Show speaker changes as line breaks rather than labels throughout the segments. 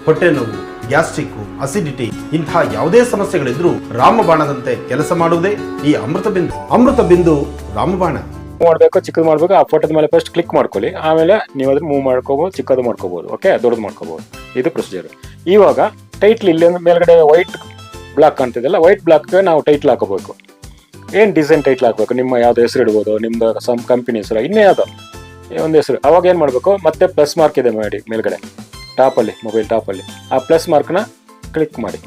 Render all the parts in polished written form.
ಹೊಟ್ಟೆ ನೋವು, gastric, acidity ಇಂತಹ ಯಾವುದೇ ಸಮಸ್ಯೆಗಳಿದ್ರೂ ರಾಮಬಾಣದಂತೆ ಕೆಲಸ ಮಾಡುವುದೇ ಈ ಅಮೃತ ಬಿಂದು ರಾಮಬಾಣ.
ಮಾಡಬೇಕು, ಚಿಕ್ಕದು ಮಾಡಬೇಕು. ಆ ಫೋಟೋದ ಮೇಲೆ ಫಸ್ಟ್ ಕ್ಲಿಕ್ ಮಾಡ್ಕೊಳ್ಳಿ, ಆಮೇಲೆ ನೀವು ಅದನ್ನ ಮೂವ್ ಮಾಡ್ಕೋಬಹುದು, ಚಿಕ್ಕದು ಮಾಡ್ಕೋಬಹುದು. ಓಕೆ, ದೊಡ್ಡದು ಮಾಡ್ಕೋಬಹುದು. ಇದು ಪ್ರೊಸೀಜರ್. ಇವಾಗ ಟೈಟ್ಲ್ ಇಲ್ಲಿ ಮೇಲ್ಗಡೆ ವೈಟ್ ಬ್ಲಾಕ್ ಕಾಣ್ತಿದೆಲ್ಲ, ವೈಟ್ ಬ್ಲಾಕ್ಗೆ ನಾವು ಟೈಟ್ಲ್ ಹಾಕೋಬೇಕು. ಏನು ಡಿಸೈನ್ ಟೈಟ್ಲ್ ಹಾಕಬೇಕು, ನಿಮ್ಮ ಯಾವ್ದು ಹೆಸರು ಇಡ್ಬೋದು, ನಿಮ್ದು ಸಮ್ ಕಂಪನಿ ಹೆಸರು, ಇನ್ನೇ ಯಾವುದೋ ಒಂದು ಹೆಸರು. ಅವಾಗ ಏನು ಮಾಡಬೇಕು, ಮತ್ತೆ ಪ್ಲಸ್ ಮಾರ್ಕ್ ಇದೆ ಮಾಡಿ ಮೇಲ್ಗಡೆ ಟಾಪಲ್ಲಿ, ಮೊಬೈಲ್ ಟಾಪಲ್ಲಿ ಆ ಪ್ಲಸ್ ಮಾರ್ಕ್ನ ಕ್ಲಿಕ್ ಮಾಡಿ.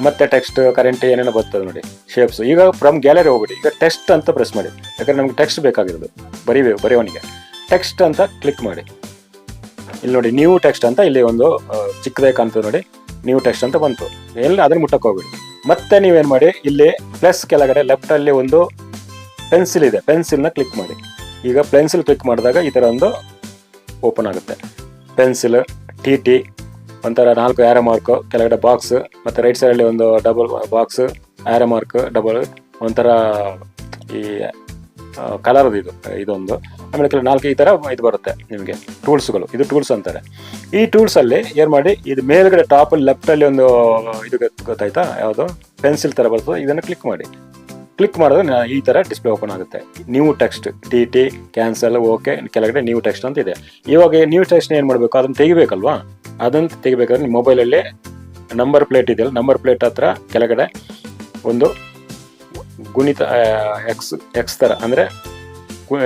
ಮತ್ತೆ ಟೆಕ್ಸ್ಟ್ ಕರೆಂಟ್ ಏನೇನೋ ಬರ್ತದೆ ನೋಡಿ, ಶೇಪ್ಸ್. ಈಗ ಫ್ರಮ್ ಗ್ಯಾಲರಿ ಹೋಗ್ಬಿಡಿ, ಈಗ ಟೆಕ್ಸ್ಟ್ ಅಂತ ಪ್ರೆಸ್ ಮಾಡಿ, ಯಾಕಂದ್ರೆ ನಮ್ಗೆ ಟೆಕ್ಸ್ಟ್ ಬೇಕಾಗಿರೋದು ಬರೆಯೋನಿಗೆ. ಟೆಕ್ಸ್ಟ್ ಅಂತ ಕ್ಲಿಕ್ ಮಾಡಿ. ಇಲ್ಲಿ ನೋಡಿ ನ್ಯೂ ಟೆಕ್ಸ್ಟ್ ಅಂತ ಇಲ್ಲಿ ಒಂದು ಚಿಕ್ಕದೇ ಕಾಣ್ತದೆ ನೋಡಿ, ನ್ಯೂ ಟೆಕ್ಸ್ಟ್ ಅಂತ ಬಂತು. ಎಲ್ಲಿ ಅದನ್ನ ಮುಟ್ಟಕ್ಕೆ ಹೋಗ್ಬಿಡಿ. ಮತ್ತೆ ನೀವೇನು ಮಾಡಿ, ಇಲ್ಲಿ ಪ್ಲಸ್ ಕೆಳಗಡೆ ಲೆಫ್ಟ್ ಅಲ್ಲಿ ಒಂದು ಪೆನ್ಸಿಲ್ ಇದೆ, ಪೆನ್ಸಿಲ್ನ ಕ್ಲಿಕ್ ಮಾಡಿ. ಈಗ ಪೆನ್ಸಿಲ್ ಕ್ಲಿಕ್ ಮಾಡಿದಾಗ ಈ ಥರ ಒಂದು ಓಪನ್ ಆಗುತ್ತೆ. ಪೆನ್ಸಿಲ್, ಟಿ ಒಂಥರ 4 ಆರೋ ಮಾರ್ಕ್, ಕೆಳಗಡೆ ಬಾಕ್ಸ್, ಮತ್ತೆ ರೈಟ್ ಸೈಡಲ್ಲಿ ಒಂದು double box, arrow mark, double ಒಂಥರ ಈ ಕಲರ್ದು ಇದೊಂದು. ಆಮೇಲೆ ಕೆಲವು 4 ಈ ಥರ ಇದು ಬರುತ್ತೆ ನಿಮಗೆ ಟೂಲ್ಸ್ಗಳು. ಇದು ಟೂಲ್ಸ್ ಅಂತಾರೆ. ಈ ಟೂಲ್ಸಲ್ಲಿ ಏನು ಮಾಡಿ, ಇದು ಮೇಲ್ಗಡೆ ಟಾಪಲ್ಲಿ ಲೆಫ್ಟಲ್ಲಿ ಒಂದು ಇದು ಗೊತ್ತಾಯ್ತಾ, ಯಾವುದು ಪೆನ್ಸಿಲ್ ಥರ ಬರ್ತದೆ, ಇದನ್ನು ಕ್ಲಿಕ್ ಮಾಡಿ. ಕ್ಲಿಕ್ ಮಾಡಿದ್ರೆ ಈ ಥರ ಡಿಸ್ಪ್ಲೇ ಓಪನ್ ಆಗುತ್ತೆ. New text, T cancel, okay, ಕೆಳಗಡೆ ನ್ಯೂ ಟೆಕ್ಸ್ಟ್ ಅಂತ ಇದೆ. ಇವಾಗ ನ್ಯೂ ಟೆಕ್ಸ್ಟ್ ಏನು ಮಾಡಬೇಕು, ಅದನ್ನು ತೆಗಿಬೇಕಲ್ವಾ. ಅದನ್ನು ತೆಗಿಬೇಕಾದ್ರೆ ನಿಮ್ಮ ಮೊಬೈಲಲ್ಲಿ ನಂಬರ್ ಪ್ಲೇಟ್ ಇದೆಯಲ್ಲ, ನಂಬರ್ ಪ್ಲೇಟ್ ಹತ್ರ ಕೆಳಗಡೆ ಒಂದು ಗುಣಿತ ಎಕ್ಸ್ ಥರ ಅಂದರೆ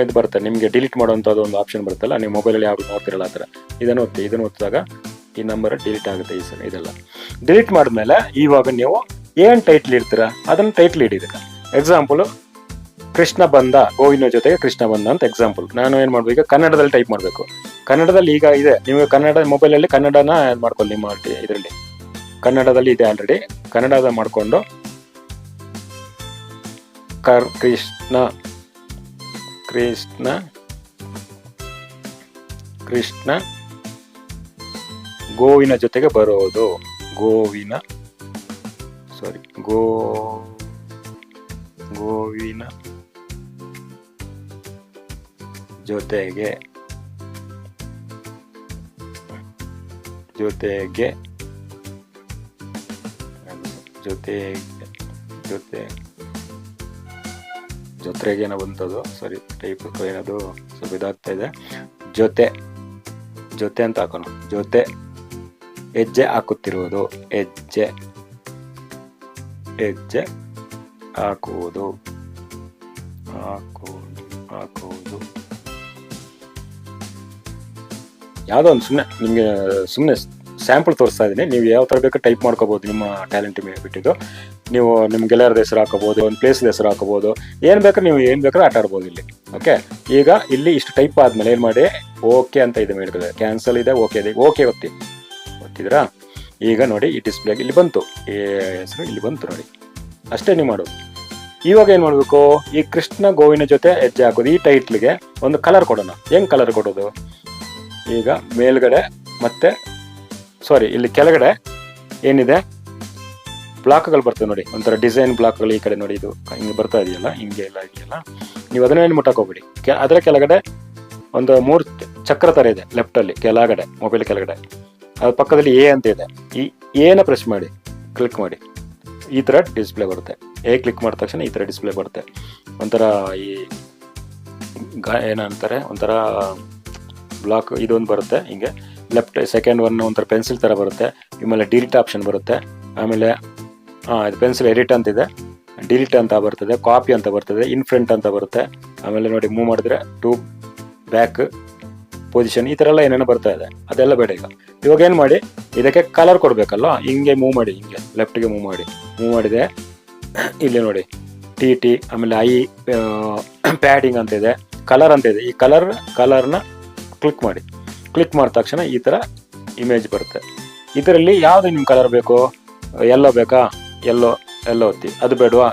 ಇದು ಬರುತ್ತೆ ನಿಮಗೆ. ಡಿಲೀಟ್ ಮಾಡುವಂಥದ್ದು ಒಂದು ಆಪ್ಷನ್ ಬರುತ್ತಲ್ಲ, ನೀವು ಮೊಬೈಲಲ್ಲಿ ಯಾವುದು ನೋಡ್ತಿರಲ್ಲ ಆ ಥರ. ಇದನ್ನು ಒತ್ತಿದಾಗ ಈ ನಂಬರ್ ಡಿಲೀಟ್ ಆಗುತ್ತೆ. ಇದೆಲ್ಲ ಡಿಲೀಟ್ ಮಾಡಿದ್ಮೇಲೆ ಇವಾಗ ನೀವು ಏನು ಟೈಟ್ಲ್ ಇಡ್ತೀರಾ ಅದನ್ನು ಟೈಟ್ಲ್ ಇಡಿರಿ. ಎಕ್ಸಾಂಪಲ್ ಕೃಷ್ಣ ಬಂದ, ಗೋವಿನ ಜೊತೆಗೆ ಕೃಷ್ಣ ಬಂದ ಅಂತ ಎಕ್ಸಾಂಪಲ್. ನಾನು ಏನು ಮಾಡಬೇಕು, ಕನ್ನಡದಲ್ಲಿ ಟೈಪ್ ಮಾಡಬೇಕು. ಕನ್ನಡದಲ್ಲಿ ಈಗ ಇದೆ, ನೀವು ಕನ್ನಡ ಮೊಬೈಲಲ್ಲಿ ಕನ್ನಡನ ಮಾಡ್ಕೊಳ್ಳಿ. ನಿಮ್ಮ ಇದರಲ್ಲಿ ಕನ್ನಡದಲ್ಲಿ ಇದೆ ಆಲ್ರೆಡಿ. ಕನ್ನಡದ ಮಾಡಿಕೊಂಡು ಕೃಷ್ಣ ಗೋವಿನ ಜೊತೆಗೆ ಬರೋದು, ಗೋವಿನ ಜೊತೆಗೆ ಜೊತೆಗೇನೋ ಬಂತದು, ಸರಿ ಟೈಪ್ ಏನದು ಸ್ವಲ್ಪ ಇದಾಗ್ತಾ ಇದೆ. ಜೊತೆ ಅಂತ ಹಾಕೋಣ. ಜೊತೆ ಹೆಜ್ಜೆ ಹಾಕುತ್ತಿರುವುದು, ಹೆಜ್ಜೆ ಹಾಕುವುದು. ಯಾವುದೋ ಒಂದು ಸುಮ್ಮನೆ ಸ್ಯಾಂಪಲ್ ತೋರಿಸ್ತಾ ಇದ್ದೀನಿ. ನೀವು ಯಾವ ಥರ ಬೇಕು ಟೈಪ್ ಮಾಡ್ಕೋಬೋದು, ನಿಮ್ಮ ಟ್ಯಾಲೆಂಟ್ ಮೇಲೆ ಬಿಟ್ಟಿದ್ದು. ನೀವು ನಿಮ್ಮ ಗೆಳೆಯರದ ಹೆಸರು ಹಾಕೋಬೋದು, ಒಂದು ಪ್ಲೇಸ್ದ ಹೆಸರು ಹಾಕೋಬೋದು, ಏನು ಬೇಕಾದ್ರೆ ನೀವು ಏನು ಬೇಕಾದ್ರೂ ಆಟ ಆಡ್ಬೋದು ಇಲ್ಲಿ. ಓಕೆ, ಈಗ ಇಲ್ಲಿ ಇಷ್ಟು ಟೈಪ್ ಆದಮೇಲೆ ಏನು ಮಾಡಿ, ಓಕೆ ಅಂತ ಇದೆ ಮೇಲ್ಗಡೆ, ಕ್ಯಾನ್ಸಲ್ ಇದೆ, ಓಕೆ ಇದೆ. ಓಕೆ ಒತ್ತಿದ್ರಾ? ಈಗ ನೋಡಿ ಈ ಡಿಸ್ಪ್ಲೇಗೆ ಇಲ್ಲಿ ಬಂತು, ಈ ಹೆಸರು ಇಲ್ಲಿ ಬಂತು ನೋಡಿ. ಅಷ್ಟೇ ನೀವು ಮಾಡೋದು. ಇವಾಗ ಏನು ಮಾಡಬೇಕು, ಈ ಕೃಷ್ಣ ಗೋವಿನ ಜೊತೆ ಹೆಜ್ಜೆ ಹಾಕೋದು, ಈ ಟೈಟ್ಲಿಗೆ ಒಂದು ಕಲರ್ ಕೊಡೋಣ. ಹೆಂಗೆ ಕಲರ್ ಕೊಡೋದು, ಈಗ ಮೇಲ್ಗಡೆ ಮತ್ತೆ ಇಲ್ಲಿ ಕೆಳಗಡೆ ಏನಿದೆ ಬ್ಲಾಕ್ಗಳು ಬರ್ತವೆ ನೋಡಿ, ಒಂಥರ ಡಿಸೈನ್ ಬ್ಲಾಕ್ಗಳು. ಈ ಕಡೆ ನೋಡಿ, ಇದು ಹಿಂಗೆ ಬರ್ತಾ ಇದೆಯಲ್ಲ, ಹಿಂಗೆ ಎಲ್ಲ ಇದೆಯಲ್ಲ, ನೀವು ಅದನ್ನೇನು ಮುಟ್ಟಕ್ಕೆ ಹೋಗ್ಬಿಡಿ. ಅದರ ಕೆಳಗಡೆ ಒಂದು 3 ಚಕ್ರ ಥರ ಇದೆ ಲೆಫ್ಟಲ್ಲಿ ಕೆಳಗಡೆ, ಮೊಬೈಲ್ ಕೆಳಗಡೆ. ಅದ್ರ ಪಕ್ಕದಲ್ಲಿ ಎ ಅಂತ ಇದೆ. ಈ ಎನ ಪ್ರೆಸ್ ಮಾಡಿ, ಕ್ಲಿಕ್ ಮಾಡಿ, ಈ ಥರ ಡಿಸ್ಪ್ಲೇ ಬರುತ್ತೆ. ಕ್ಲಿಕ್ ಮಾಡಿದ ತಕ್ಷಣ ಈ ಥರ ಡಿಸ್ಪ್ಲೇ ಬರುತ್ತೆ. ಒಂಥರ ಈ ಏನಂತಾರೆ, ಒಂಥರ ಬ್ಲಾಕ್ ಇದೊಂದು ಬರುತ್ತೆ. ಹಿಂಗೆ ಲೆಫ್ಟ್ ಸೆಕೆಂಡ್ ಒನ್ ಒಂಥರ ಪೆನ್ಸಿಲ್ ಥರ ಬರುತ್ತೆ. ಆಮೇಲೆ ಡಿಲೀಟ್ ಆಪ್ಷನ್ ಬರುತ್ತೆ. ಆಮೇಲೆ ಇದು ಪೆನ್ಸಿಲ್ ಎಡಿಟ್ ಅಂತಿದೆ, ಡಿಲೀಟ್ ಅಂತ ಬರ್ತದೆ, ಕಾಪಿ ಅಂತ ಬರ್ತದೆ, ಇನ್ ಫ್ರಂಟ್ ಅಂತ ಬರುತ್ತೆ. ಆಮೇಲೆ ನೋಡಿ ಮೂವ್ ಮಾಡಿದ್ರೆ ಟು ಬ್ಯಾಕ್ ಪೊಸಿಷನ್, ಈ ಥರ ಎಲ್ಲ ಏನೇನೋ ಬರ್ತಾ ಇದೆ. ಅದೆಲ್ಲ ಬೇಡ. ಇವಾಗ ಏನು ಮಾಡಿ, ಇದಕ್ಕೆ ಕಲರ್ ಕೊಡಬೇಕಲ್ವ. ಹಿಂಗೆ ಮೂವ್ ಮಾಡಿ, ಹಿಂಗೆ ಲೆಫ್ಟಿಗೆ ಮೂವ್ ಮಾಡಿದೆ. ಇಲ್ಲಿ ನೋಡಿ ಟಿ ಆಮೇಲೆ ಪ್ಯಾಡಿಂಗ್ ಅಂತ ಇದೆ, ಕಲರ್ ಅಂತ ಇದೆ. ಈ ಕಲರ್ನ ಕ್ಲಿಕ್ ಮಾಡಿ. ಕ್ಲಿಕ್ ಮಾಡಿದ ತಕ್ಷಣ ಈ ಥರ ಇಮೇಜ್ ಬರುತ್ತೆ. ಇದರಲ್ಲಿ ಯಾವುದು ನಿಮ್ಮ ಕಲರ್ ಬೇಕು, ಎಲ್ಲೋ ಬೇಕಾ, ಎಲ್ಲೋ ಒತ್ತಿ. ಅದು ಬೇಡವಾ,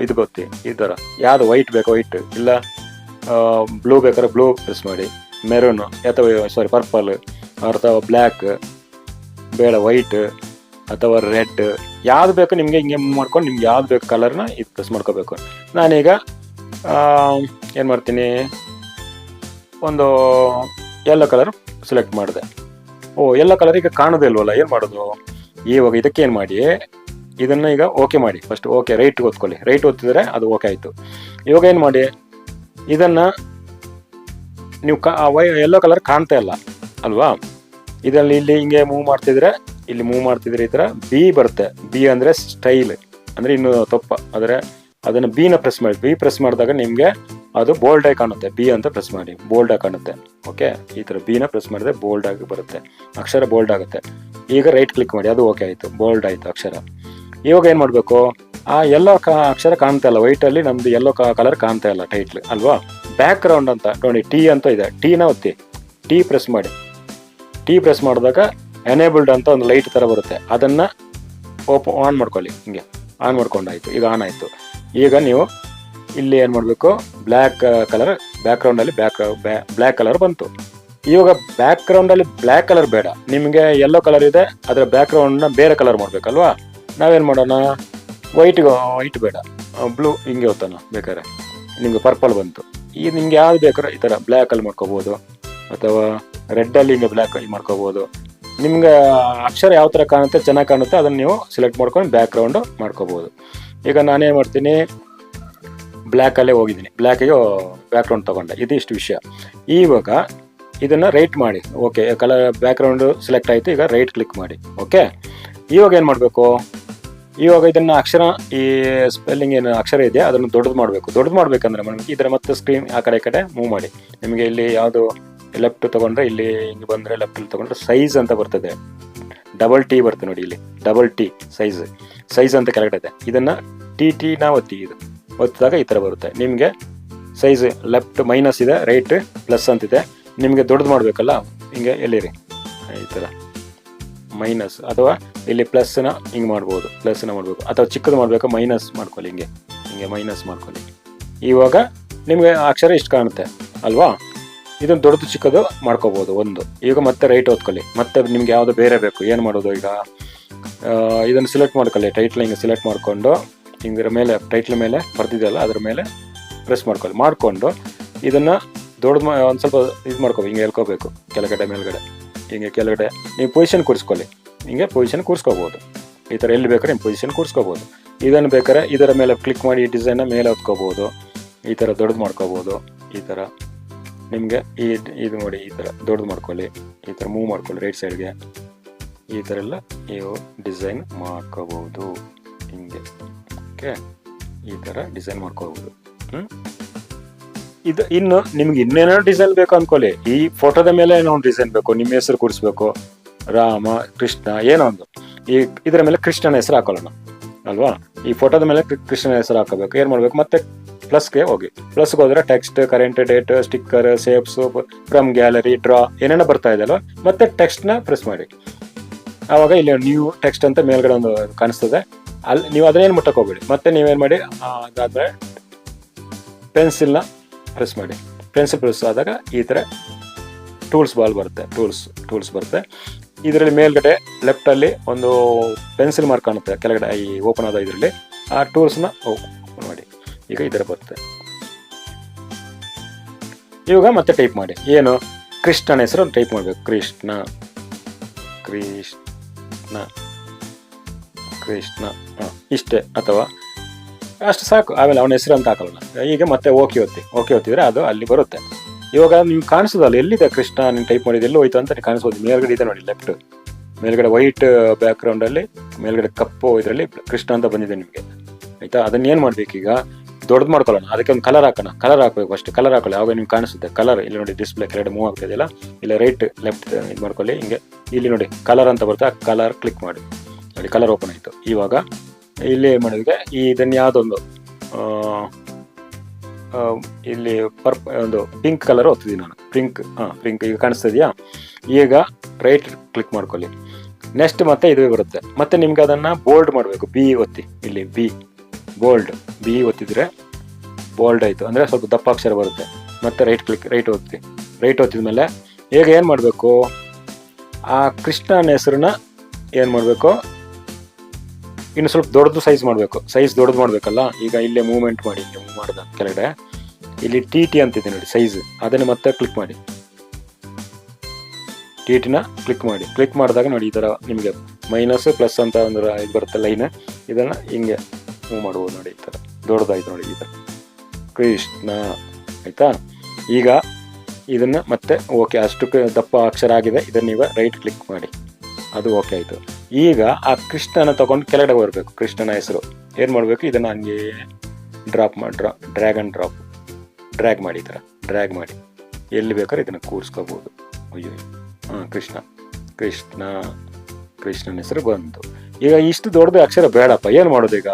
ಇದು ಗೊತ್ತಿ. ಈ ಥರ ಯಾವುದು ವೈಟ್ ಬೇಕು, ವೈಟ್, ಇಲ್ಲ ಬ್ಲೂ ಬೇಕಾದ್ರೆ ಬ್ಲೂ ಪ್ರೆಸ್ ಮಾಡಿ. ಮೆರೂನು ಅಥವಾ ಪರ್ಪಲ್ ಅಥವಾ ಬ್ಲ್ಯಾಕ್ ಬೇಡ, ವೈಟ್ ಅಥವಾ ರೆಡ್, ಯಾವ್ದು ಬೇಕು ನಿಮಗೆ ಹಿಂಗೆ ಮೂವ್ ಮಾಡ್ಕೊಂಡು ನಿಮ್ಗೆ ಯಾವ್ದು ಬೇಕು ಕಲರ್ನ ಇದು ಪ್ರೆಸ್ ಮಾಡ್ಕೋಬೇಕು. ನಾನೀಗ ಏನು ಮಾಡ್ತೀನಿ, ಒಂದು ಯೆಲ್ಲೋ ಕಲರ್ ಸೆಲೆಕ್ಟ್ ಮಾಡಿದೆ. ಎಲ್ಲ ಕಲರ್ ಈಗ ಕಾಣೋದೇ ಇಲ್ವಲ್ಲ, ಏನು ಮಾಡೋದು? ಇವಾಗ ಇದಕ್ಕೆ ಏನು ಮಾಡಿ, ಇದನ್ನ ಈಗ ಓಕೆ ಮಾಡಿ. ಫಸ್ಟ್ ಓಕೆ ರೈಟ್ ಒತ್ಕೊಳ್ಳಿ. ರೈಟ್ ಒತ್ತಿದ್ರೆ ಅದು ಓಕೆ ಆಯಿತು. ಇವಾಗ ಏನು ಮಾಡಿ, ಇದನ್ನು ನೀವು ಯೆಲ್ಲೋ ಕಲರ್ ಕಾಣ್ತಾ ಇಲ್ಲ ಅಲ್ವಾ? ಇದರಲ್ಲಿ ಇಲ್ಲಿ ಹಿಂಗೆ ಮೂವ್ ಮಾಡ್ತಿದ್ರೆ, ಇಲ್ಲಿ ಮೂವ್ ಮಾಡ್ತಿದ್ರೆ ಈ ಥರ ಬಿ ಬರುತ್ತೆ. ಬಿ ಅಂದರೆ ಸ್ಟೈಲ್, ಅಂದರೆ ಇನ್ನು ತಪ್ಪ. ಆದರೆ ಅದನ್ನು ಬಿನ ಪ್ರೆಸ್ ಮಾಡಿ. ಬಿ ಪ್ರೆಸ್ ಮಾಡಿದಾಗ ನಿಮಗೆ ಅದು ಬೋಲ್ಡ್ ಆಗಿ ಕಾಣುತ್ತೆ. ಬಿ ಅಂತ ಪ್ರೆಸ್ ಮಾಡಿ, ಬೋಲ್ಡ್ ಆಗಿ ಕಾಣುತ್ತೆ. ಓಕೆ, ಈ ಥರ ಬಿನ ಪ್ರೆಸ್ ಮಾಡಿದ್ರೆ ಬೋಲ್ಡ್ ಆಗಿ ಬರುತ್ತೆ, ಅಕ್ಷರ ಬೋಲ್ಡ್ ಆಗುತ್ತೆ. ಈಗ ರೈಟ್ ಕ್ಲಿಕ್ ಮಾಡಿ, ಅದು ಓಕೆ ಆಯಿತು, ಬೋಲ್ಡ್ ಆಯಿತು ಅಕ್ಷರ. ಇವಾಗ ಏನು ಮಾಡಬೇಕು, ಆ ಎಲ್ಲೋ ಅಕ್ಷರ ಕಾಣ್ತಾ ಇಲ್ಲ, ವೈಟಲ್ಲಿ ನಮ್ದು ಎಲ್ಲೋ ಕಲರ್ ಕಾಣ್ತಾ ಇಲ್ಲ ಟೈಟ್ಲ್ ಅಲ್ವಾ? ಬ್ಯಾಕ್ ಗ್ರೌಂಡ್ ಅಂತ ನೋಡಿ, ಟಿ ಅಂತ ಇದೆ, ಟೀನ ಒತ್ತಿ, ಟಿ ಪ್ರೆಸ್ ಮಾಡಿ. ಟಿ ಪ್ರೆಸ್ ಮಾಡಿದಾಗ ಎನೇಬಲ್ಡ್ ಅಂತ ಒಂದು ಲೈಟ್ ಥರ ಬರುತ್ತೆ, ಅದನ್ನು ಆನ್ ಮಾಡ್ಕೊಳ್ಳಿ. ಹಿಂಗೆ ಆನ್ ಮಾಡ್ಕೊಂಡಾಯ್ತು, ಈಗ ಆನ್ ಆಯಿತು. ಈಗ ನೀವು ಇಲ್ಲಿ ಏನು ಮಾಡಬೇಕು, ಬ್ಲ್ಯಾಕ್ ಕಲರ್ ಬ್ಯಾಕ್ಗ್ರೌಂಡಲ್ಲಿ ಬ್ಲ್ಯಾಕ್ ಕಲರ್ ಬಂತು. ಇವಾಗ ಬ್ಯಾಕ್ಗ್ರೌಂಡಲ್ಲಿ ಬ್ಲ್ಯಾಕ್ ಕಲರ್ ಬೇಡ, ನಿಮಗೆ ಯೆಲ್ಲೋ ಕಲರ್ ಇದೆ, ಅದರ ಬ್ಯಾಕ್ಗ್ರೌಂಡ್ನ ಬೇರೆ ಕಲರ್ ಮಾಡಬೇಕಲ್ವಾ? ನಾವೇನು ಮಾಡೋಣ, ವೈಟ್ ಬೇಡ, ಬ್ಲೂ ಹಿಂಗೆ ಹೋಗ್ತಾನ ಬೇಕಾದ್ರೆ. ನಿಮಗೆ ಪರ್ಪಲ್ ಬಂತು. ಈಗ ನಿಮ್ಗೆ ಯಾವ್ದು ಬೇಕಾದ್ರೆ ಈ ಥರ ಬ್ಲ್ಯಾಕಲ್ಲಿ ಮಾಡ್ಕೋಬೋದು, ಅಥವಾ ರೆಡ್ಡಲ್ಲಿ ಹಿಂಗೆ ಬ್ಲ್ಯಾಕ್ ಮಾಡ್ಕೋಬೋದು. ನಿಮ್ಗೆ ಅಕ್ಷರ ಯಾವ ಥರ ಕಾಣುತ್ತೆ, ಚೆನ್ನಾಗಿ ಕಾಣುತ್ತೆ, ಅದನ್ನು ನೀವು ಸೆಲೆಕ್ಟ್ ಮಾಡ್ಕೊಂಡು ಬ್ಯಾಕ್ಗ್ರೌಂಡು ಮಾಡ್ಕೋಬೋದು. ಈಗ ನಾನೇನು ಮಾಡ್ತೀನಿ, ಬ್ಲ್ಯಾಕಲ್ಲೇ ಹೋಗಿದ್ದೀನಿ, ಬ್ಲ್ಯಾಕಿಗೆ ಬ್ಯಾಕ್ಗ್ರೌಂಡ್ ತೊಗೊಂಡೆ. ಇದು ಇಷ್ಟು ವಿಷಯ. ಇವಾಗ ಇದನ್ನು ರೈಟ್ ಮಾಡಿ. ಓಕೆ, ಕಲರ್ ಬ್ಯಾಕ್ಗ್ರೌಂಡು ಸೆಲೆಕ್ಟ್ ಆಯಿತು. ಈಗ ರೈಟ್ ಕ್ಲಿಕ್ ಮಾಡಿ. ಓಕೆ, ಇವಾಗ ಏನು ಮಾಡಬೇಕು, ಇವಾಗ ಇದನ್ನು ಅಕ್ಷರ, ಈ ಸ್ಪೆಲ್ಲಿಂಗ್ ಏನು ಅಕ್ಷರ ಇದೆ ಅದನ್ನು ದೊಡ್ಡದು ಮಾಡಬೇಕು. ದೊಡ್ಡದು ಮಾಡಬೇಕಂದ್ರೆ ನಮಗೆ ಇದರ ಮತ್ತೆ ಸ್ಕ್ರೀನ್ ಆ ಕಡೆ ಮೂವ್ ಮಾಡಿ. ನಿಮಗೆ ಇಲ್ಲಿ ಯಾವುದು ಲೆಫ್ಟ್ ತೊಗೊಂಡ್ರೆ, ಇಲ್ಲಿ ಹಿಂಗೆ ಬಂದರೆ ಲೆಫ್ಟಲ್ಲಿ ತೊಗೊಂಡ್ರೆ ಸೈಜ್ ಅಂತ ಬರ್ತದೆ, ಡಬಲ್ ಟಿ ಬರ್ತದೆ ನೋಡಿ, ಇಲ್ಲಿ ಡಬಲ್ ಟಿ ಸೈಜ್ ಅಂತ ಕೆಳಗಡೆ ಇದೆ. ಇದನ್ನು ಟಿನ ಒತ್ತಿ, ಇದು ಒತ್ತಿದಾಗ ಈ ಥರ ಬರುತ್ತೆ. ನಿಮಗೆ ಸೈಜ್ ಲೆಫ್ಟ್ ಮೈನಸ್ ಇದೆ, ರೈಟ್ ಪ್ಲಸ್ ಅಂತಿದೆ. ನಿಮಗೆ ದೊಡ್ಡದು ಮಾಡಬೇಕಲ್ಲ, ಹಿಂಗೆ ಎಲ್ಲಿರಿ ಈ ಥರ ಮೈನಸ್, ಅಥವಾ ಇಲ್ಲಿ ಪ್ಲಸ್ನ ಹಿಂಗೆ ಮಾಡ್ಬೋದು, ಪ್ಲಸ್ನ ಮಾಡಬೇಕು. ಅಥವಾ ಚಿಕ್ಕದು ಮಾಡಬೇಕು, ಮೈನಸ್ ಮಾಡ್ಕೊಳ್ಳಿ, ಹಿಂಗೆ ಮೈನಸ್ ಮಾಡ್ಕೊಳ್ಳಿ. ಇವಾಗ ನಿಮಗೆ ಅಕ್ಷರ ಇಷ್ಟು ಕಾಣುತ್ತೆ ಅಲ್ವಾ? ಇದನ್ನು ದೊಡ್ಡದು ಚಿಕ್ಕದು ಮಾಡ್ಕೋಬೋದು ಒಂದು. ಈಗ ಮತ್ತೆ ರೈಟ್ ಓದ್ಕೊಳ್ಳಿ. ಮತ್ತೆ ನಿಮ್ಗೆ ಯಾವುದು ಬೇರೆ ಬೇಕು, ಏನು ಮಾಡೋದು, ಈಗ ಇದನ್ನು ಸೆಲೆಕ್ಟ್ ಮಾಡ್ಕೊಳ್ಳಿ. ಟೈಟ್ಲ್ ಹಿಂಗೆ ಸೆಲೆಕ್ಟ್ ಮಾಡಿಕೊಂಡು ಹಿಂಗರ ಮೇಲೆ ಟೈಟ್ಲ್ ಮೇಲೆ ಬರ್ತಿದೆಯಲ್ಲ ಅದ್ರ ಮೇಲೆ ಪ್ರೆಸ್ ಮಾಡಿಕೊಂಡು ಇದನ್ನು ದೊಡ್ಡದು ಒಂದು ಸ್ವಲ್ಪ ಇದು ಮಾಡ್ಕೋ, ಹಿಂಗೆ ಹೇಳ್ಕೋಬೇಕು, ಕೆಳಗಡೆ ಮೇಲ್ಗಡೆ ಹಿಂಗೆ ಕೆಳಗಡೆ ನೀವು ಪೊಸಿಷನ್ ಕೂರಿಸ್ಕೊಳ್ಳಿ. ಹಿಂಗೆ ಪೊಸಿಷನ್ ಕೂರಿಸ್ಕೋಬೋದು. ಈ ಥರ ಎಲ್ಲಿ ಬೇಕಾದ್ರೆ ನಿಮ್ಮ ಪೊಸಿಷನ್ ಕೂರಿಸ್ಕೋಬೋದು. ಇದನ್ನು ಬೇಕಾದ್ರೆ ಇದರ ಮೇಲೆ ಕ್ಲಿಕ್ ಮಾಡಿ ಈ ಡಿಸೈನ್ನ ಮೇಲೆ ಹೊತ್ಕೋಬೋದು. ಈ ಥರ ದೊಡ್ಡದು ಮಾಡ್ಕೋಬೋದು. ಈ ಥರ ನಿಮಗೆ ಇದು ನೋಡಿ, ಈ ಥರ ದೊಡ್ಡದು ಮಾಡ್ಕೊಳ್ಳಿ, ಈ ಥರ ಮೂವ್ ಮಾಡ್ಕೊಳ್ಳಿ ರೈಟ್ ಸೈಡ್ಗೆ. ಈ ಥರ ಎಲ್ಲ ನೀವು ಡಿಸೈನ್ ಮಾಡ್ಕೋಬೋದು ಹಿಂಗೆ. ಓಕೆ, ಈ ಥರ ಡಿಸೈನ್ ಮಾಡ್ಕೋಬೋದು. ಇದು ಇನ್ನು ನಿಮ್ಗೆ ಇನ್ನೇನೋ ಡಿಸೈನ್ ಬೇಕು ಅಂದ್ಕೊಳ್ಳಿ. ಈ ಫೋಟೋದ ಮೇಲೆ ಏನೋ ಒಂದು ಡಿಸೈನ್ ಬೇಕು, ನಿಮ್ಮ ಹೆಸರು ಕೂರಿಸ್ಬೇಕು, ರಾಮ ಕೃಷ್ಣ ಏನೋ ಒಂದು. ಇದರ ಮೇಲೆ ಕೃಷ್ಣನ ಹೆಸರು ಹಾಕೊಳ್ಳೋಣ ಅಲ್ವಾ? ಈ ಫೋಟೋದ ಮೇಲೆ ಕೃಷ್ಣನ ಹೆಸರು ಹಾಕೋಬೇಕು. ಏನು ಮಾಡಬೇಕು, ಮತ್ತೆ ಪ್ಲಸ್ಗೆ ಹೋಗಿ. ಪ್ಲಸ್ಗೆ ಹೋದ್ರೆ text, current date, sticker, saves, from gallery, draw ಏನೇನೋ ಬರ್ತಾ ಇದೆ ಅಲ್ವಾ? ಮತ್ತೆ ಟೆಕ್ಸ್ಟ್ನ ಪ್ರೆಸ್ ಮಾಡಿ. ಆವಾಗ ಇಲ್ಲಿ ನ್ಯೂ ಟೆಕ್ಸ್ಟ್ ಅಂತ ಮೇಲ್ಗಡೆ ಒಂದು ಕಾಣಿಸ್ತದೆ. ಅಲ್ಲಿ ನೀವು ಅದನ್ನೇನು ಮುಟ್ಟಕ್ಕೆ ಹೋಗ್ಬೇಡಿ. ಮತ್ತೆ ನೀವೇನು ಮಾಡಿ, ಅದಾದರೆ ಪೆನ್ಸಿಲ್ನ ಪ್ರೆಸ್ ಮಾಡಿ. ಪೆನ್ಸಿಲ್ ಪ್ರೆಸ್ ಆದಾಗ ಈ ಥರ ಟೂಲ್ಸ್ ಬಾಲ್ ಬರುತ್ತೆ, ಟೂಲ್ಸ್ ಬರುತ್ತೆ. ಇದರಲ್ಲಿ ಮೇಲ್ಗಡೆ ಲೆಫ್ಟಲ್ಲಿ ಒಂದು ಪೆನ್ಸಿಲ್ ಮಾರ್ಕ್ ಕಾಣುತ್ತೆ ಕೆಳಗಡೆ, ಈ ಓಪನ್ ಆದ ಇದರಲ್ಲಿ ಆ ಟೂಲ್ಸ್ನ ಓಪನ್ ಮಾಡಿ. ಈಗ ಈ ಥರ ಬರುತ್ತೆ. ಇವಾಗ ಮತ್ತೆ ಟೈಪ್ ಮಾಡಿ. ಏನು, ಕೃಷ್ಣನ ಹೆಸರು ಟೈಪ್ ಮಾಡಬೇಕು. ಕೃಷ್ಣ ಇಷ್ಟೇ, ಅಥವಾ ಅಷ್ಟು ಸಾಕು. ಆಮೇಲೆ ಅವನ ಹೆಸರು ಅಂತ ಹಾಕೋಣ. ಈಗ ಮತ್ತೆ ಓಕೆ ಒತ್ತಿದ್ರೆ ಅದು ಅಲ್ಲಿ ಬರುತ್ತೆ. ಇವಾಗ ನೀವು ಕಾಣಿಸೋದಲ್ಲ, ಎಲ್ಲಿದೆ ಕೃಷ್ಣ, ನೀವು ಟೈಪ್ ಮಾಡಿದ್ದು ಎಲ್ಲಿ ಹೋಯ್ತು ಅಂತ ಕಾಣಿಸ್ಬೋದು. ಮೇಲ್ಗಡೆ ಇದೆ ನೋಡಿ, ಲೆಫ್ಟ್ ಮೇಲ್ಗಡೆ ವೈಟ್ ಬ್ಯಾಕ್ಗ್ರೌಂಡಲ್ಲಿ ಮೇಲ್ಗಡೆ ಕಪ್ಪು ಇದರಲ್ಲಿ ಕೃಷ್ಣ ಅಂತ ಬಂದಿದೆ ನಿಮಗೆ, ಆಯಿತಾ? ಅದನ್ನೇನು ಮಾಡಬೇಕು, ಈಗ ದೊಡ್ಡದು ಮಾಡ್ಕೊಳ್ಳೋಣ. ಅದಕ್ಕೆ ಒಂದು ಕಲರ್ ಹಾಕಬೇಕು. ಫಸ್ಟ್ ಕಲರ್ ಹಾಕೊಳ್ಳಿ, ಆವಾಗ ನಿಮ್ಗೆ ಕಾಣಿಸುತ್ತೆ ಕಲರ್. ಇಲ್ಲಿ ನೋಡಿ ಡಿಸ್ಪ್ಲೇ ಕೆಳಗಡೆ ಮೂವ್ ಆಗ್ತಿದೆಯಲ್ಲ, ಇಲ್ಲ ರೈಟ್ ಲೆಫ್ಟ್ ಇದು ಮಾಡ್ಕೊಳ್ಳಿ. ಹಿಂಗೆ ಇಲ್ಲಿ ನೋಡಿ ಕಲರ್ ಅಂತ ಬರುತ್ತೆ, ಆ ಕಲರ್ ಕ್ಲಿಕ್ ಮಾಡಿ. ನೋಡಿ ಕಲರ್ ಓಪನ್ ಆಯಿತು. ಇವಾಗ ಇಲ್ಲಿ ಮಾಡಿದ್ರೆ ಇದನ್ನು ಯಾವುದೊಂದು ಇಲ್ಲಿ ಒಂದು ಪಿಂಕ್ ಕಲರ್ ಓದ್ತಿದ್ದೀನಿ ನಾನು. ಪಿಂಕ್ ಈಗ ಕಾಣಿಸ್ತಾ ಇದೆಯಾ? ಈಗ ರೈಟ್ ಕ್ಲಿಕ್ ಮಾಡ್ಕೊಳ್ಳಿ. ನೆಕ್ಸ್ಟ್ ಮತ್ತೆ ಇದು ಬರುತ್ತೆ. ಮತ್ತೆ ನಿಮ್ಗೆ ಅದನ್ನು ಬೋಲ್ಡ್ ಮಾಡಬೇಕು. ಬಿ ಒತ್ತಿ, ಇಲ್ಲಿ ಬೋಲ್ಡ್ ಬಿ ಒತ್ತಿದ್ರೆ ಬೋಲ್ಡ್ ಆಯಿತು, ಅಂದರೆ ಸ್ವಲ್ಪ ದಪ್ಪ ಅಕ್ಷರ ಬರುತ್ತೆ. ಮತ್ತೆ ರೈಟ್ ಒತ್ತಿದ್ಮೇಲೆ ಈಗ ಏನು ಮಾಡಬೇಕು, ಆ ಕೃಷ್ಣನ ಹೆಸರನ್ನ ಏನು ಮಾಡಬೇಕು, ಇನ್ನು ಸ್ವಲ್ಪ ದೊಡ್ಡದು ಸೈಜ್ ಮಾಡಬೇಕು. ಸೈಜ್ ದೊಡ್ಡದು ಮಾಡಬೇಕಲ್ಲ. ಈಗ ಇಲ್ಲೇ ಮೂವ್ಮೆಂಟ್ ಮಾಡಿ, ಮೂವ್ ಮಾಡಿದ ಕೆಳಗಡೆ ಇಲ್ಲಿ ಟಿ ಅಂತಿದೆ ನೋಡಿ ಸೈಜ್, ಅದನ್ನು ಮತ್ತೆ ಕ್ಲಿಕ್ ಮಾಡಿ. ಟಿಟಿನ ಕ್ಲಿಕ್ ಮಾಡಿ. ಕ್ಲಿಕ್ ಮಾಡಿದಾಗ ನೋಡಿ ಈ ಥರ ನಿಮಗೆ ಮೈನಸ್ ಪ್ಲಸ್ ಅಂತ ಒಂದು ಇದು ಬರುತ್ತೆ ಲೈನ್. ಇದನ್ನು ಹಿಂಗೆ ಮೂವ್ ಮಾಡ್ಬೋದು ನೋಡಿ. ಈ ಥರ ದೊಡ್ಡದಾಯ್ತು ನೋಡಿ ಈ ಥರ ಕೃಷ್ಣ ಆಯಿತಾ. ಈಗ ಇದನ್ನು ಮತ್ತೆ ಓಕೆ ಅಷ್ಟಕ್ಕೆ ದಪ್ಪ ಅಕ್ಷರ ಆಗಿದೆ. ಇದನ್ನು ನೀವು ರೈಟ್ ಕ್ಲಿಕ್ ಮಾಡಿ, ಅದು ಓಕೆ ಆಯಿತು. ಈಗ ಆ ಕೃಷ್ಣನ ತೊಗೊಂಡು ಕೆಳಗಡೆ ಬರಬೇಕು. ಕೃಷ್ಣನ ಹೆಸರು ಏನು ಮಾಡಬೇಕು, ಇದನ್ನು ಹಂಗೆ ಡ್ರಾಪ್ ಮಾಡಿ ಡ್ರ್ಯಾಗ್ ಮಾಡಿ. ಈ ಥರ ಡ್ರ್ಯಾಗ್ ಮಾಡಿ ಎಲ್ಲಿ ಬೇಕಾದ್ರೆ ಇದನ್ನು ಕೂರಿಸ್ಕೋಬೋದು. ಅಯ್ಯೋ ಹಾಂ ಕೃಷ್ಣನ ಹೆಸರು ಬಂತು. ಈಗ ಇಷ್ಟು ದೊಡ್ಡದು ಅಕ್ಷರ ಬೇಡಪ್ಪ, ಏನು ಮಾಡೋದು ಈಗ,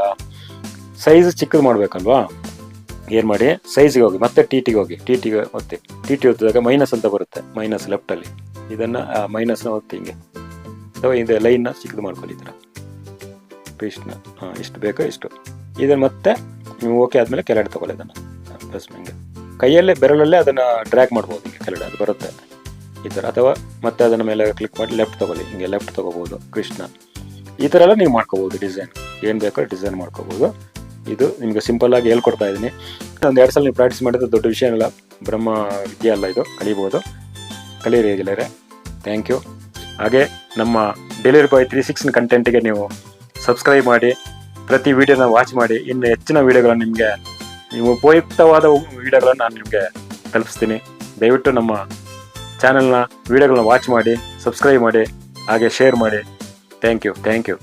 ಸೈಜ್ ಚಿಕ್ಕದು ಮಾಡಬೇಕಲ್ವಾ. ಏನು ಮಾಡಿ, ಸೈಜ್ಗೆ ಹೋಗಿ ಮತ್ತೆ ಟಿಟಿಗೆ ಹೋಗಿ, ಟಿಟಿಗೆ ಒತ್ತಿ. ಟಿಟಿ ಒತ್ತಿದಾಗ ಮೈನಸ್ ಅಂತ ಬರುತ್ತೆ, ಮೈನಸ್ ಲೆಫ್ಟಲ್ಲಿ. ಇದನ್ನು ಮೈನಸ್ನ ಒತ್ತಿ ಹಿಂಗೆ, ಅಥವಾ ಇದು ಲೈನ್ನ ಚಿಕ್ಕದು ಮಾಡ್ಕೊಳ್ಳಿ ಈ ಥರ. ಕೃಷ್ಣ ಹಾಂ ಇಷ್ಟು ಬೇಕೋ ಇಷ್ಟು. ಇದನ್ನು ಮತ್ತೆ ನೀವು ಓಕೆ ಆದಮೇಲೆ ಕೆಳಗಡೆ ತೊಗೊಳ್ಳಿ. ಇದನ್ನು ಪ್ಲಸ್ ಹಿಂಗೆ ಕೈಯಲ್ಲೇ ಬೆರಳಲ್ಲೇ ಅದನ್ನು ಡ್ರ್ಯಾಗ್ ಮಾಡ್ಬೋದು ಹಿಂಗೆ ಕೆಳಗಡೆ, ಅದು ಬರುತ್ತೆ ಈ ಥರ. ಅಥವಾ ಮತ್ತೆ ಅದನ್ನ ಮೇಲೆ ಕ್ಲಿಕ್ ಮಾಡಿ ಲೆಫ್ಟ್ ತೊಗೊಳ್ಳಿ, ಹಿಂಗೆ ಲೆಫ್ಟ್ ತೊಗೋಬೋದು ಕೃಷ್ಣ. ಈ ಥರ ಎಲ್ಲ ನೀವು ಮಾಡ್ಕೋಬೋದು. ಡಿಸೈನ್ ಏನು ಬೇಕೋ ಡಿಸೈನ್ ಮಾಡ್ಕೋಬೋದು. ಇದು ನಿಮಗೆ ಸಿಂಪಲ್ಲಾಗಿ ಹೇಳ್ಕೊಡ್ತಾ ಇದ್ದೀನಿ. ಒಂದು 2 ಸಲ ನೀವು ಪ್ರಾಕ್ಟೀಸ್ ಮಾಡಿದ್ರೆ ದೊಡ್ಡ ವಿಷಯ ಅಲ್ಲ, ಬ್ರಹ್ಮ ವಿದ್ಯೆ ಅಲ್ಲ, ಇದು ಕಲಿಬೋದು. ಕಲೀರಿ ಗೆಳೆಯರೆ. Thank you. ಹಾಗೆ ನಮ್ಮ ಡೆಲಿವರಿ ಬಾಯ್ 36 ಕಂಟೆಂಟಿಗೆ ನೀವು ಸಬ್ಸ್ಕ್ರೈಬ್ ಮಾಡಿ, ಪ್ರತಿ ವಿಡಿಯೋನ ವಾಚ್ ಮಾಡಿ. ಇನ್ನು ಹೆಚ್ಚಿನ ವಿಡಿಯೋಗಳನ್ನು ನಿಮಗೆ, ನೀವು ಉಪಯುಕ್ತವಾದ ವಿಡಿಯೋಗಳನ್ನು ನಾನು ನಿಮಗೆ ತಲುಪಿಸ್ತೀನಿ. ದಯವಿಟ್ಟು ನಮ್ಮ ಚಾನಲ್ನ ವಿಡಿಯೋಗಳನ್ನ ವಾಚ್ ಮಾಡಿ, ಸಬ್ಸ್ಕ್ರೈಬ್ ಮಾಡಿ, ಹಾಗೆ ಶೇರ್ ಮಾಡಿ. Thank you.